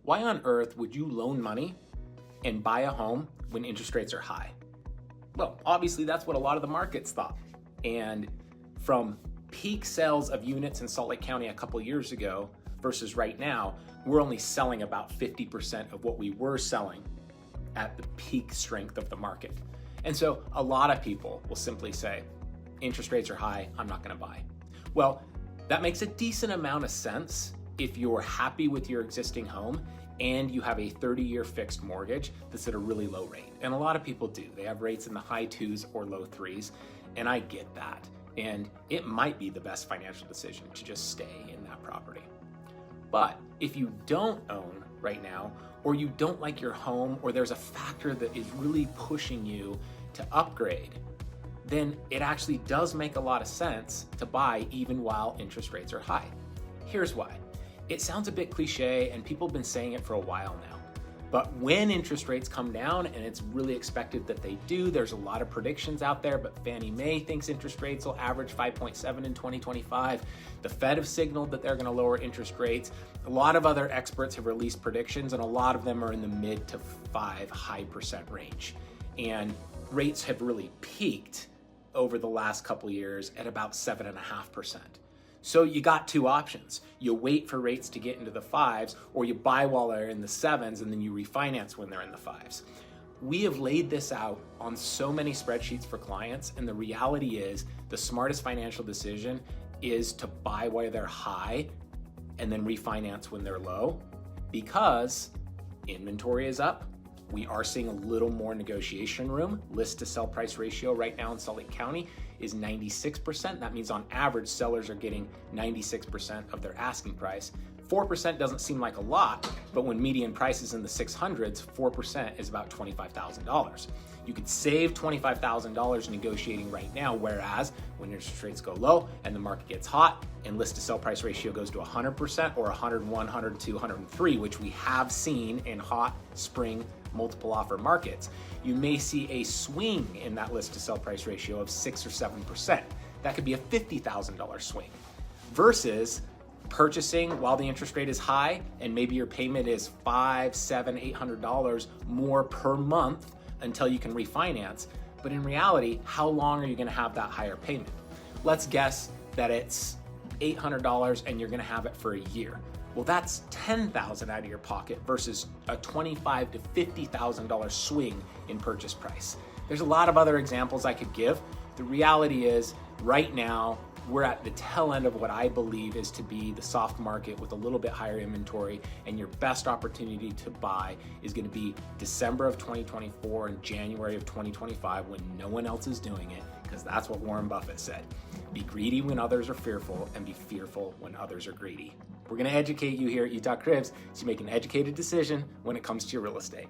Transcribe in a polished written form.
Why on earth would you loan money and buy a home when interest rates are high? Well, obviously that's what a lot of the markets thought. And from peak sales of units in Salt Lake County a couple years ago versus right now, we're only selling about 50% of what we were selling at the peak strength of the market. And so a lot of people will simply say, interest rates are high, I'm not gonna buy. Well, that makes a decent amount of sense if you're happy with your existing home and you have a 30-year fixed mortgage that's at a really low rate. And a lot of people do. They have rates in the high 2s or low 3s, and I get that. And it might be the best financial decision to just stay in that property. But if you don't own right now, or you don't like your home, or there's a factor that is really pushing you to upgrade, then it actually does make a lot of sense to buy even while interest rates are high. Here's why. It sounds a bit cliche and people have been saying it for a while now, but when interest rates come down, and it's really expected that they do, there's a lot of predictions out there, but Fannie Mae thinks interest rates will average 5.7 in 2025. The Fed have signaled that they're gonna lower interest rates. A lot of other experts have released predictions, and a lot of them are in the mid to 5 high percent range. And rates have really peaked over the last couple years at about 7.5%. So you got two options. You wait for rates to get into the 5s, or you buy while they're in the 7s and then you refinance when they're in the 5s. We have laid this out on so many spreadsheets for clients, and the reality is the smartest financial decision is to buy while they're high and then refinance when they're low, because inventory is up. We are seeing a little more negotiation room. List to sell price ratio right now in Salt Lake County is 96%. That means on average, sellers are getting 96% of their asking price. 4% doesn't seem like a lot, but when median price is in the 600s, 4% is about $25,000. You could save $25,000 negotiating right now, whereas when interest rates go low and the market gets hot and list to sell price ratio goes to 100% or 101, 102, 103, which we have seen in hot spring multiple offer markets, you may see a swing in that list to sell price ratio of 6 or 7%. That could be a $50,000 swing versus purchasing while the interest rate is high and maybe your payment is $500, $700, $800 more per month until you can refinance. But in reality, how long are you gonna have that higher payment? Let's guess that it's $800 and you're gonna have it for a year. Well, that's $10,000 out of your pocket versus a $25,000 to $50,000 swing in purchase price. There's a lot of other examples I could give. The reality is right now, we're at the tail end of what I believe is to be the soft market with a little bit higher inventory, and your best opportunity to buy is gonna be December of 2024 and January of 2025 when no one else is doing it, because that's what Warren Buffett said. Be greedy when others are fearful, and be fearful when others are greedy. We're gonna educate you here at UtahCribs so you make an educated decision when it comes to your real estate.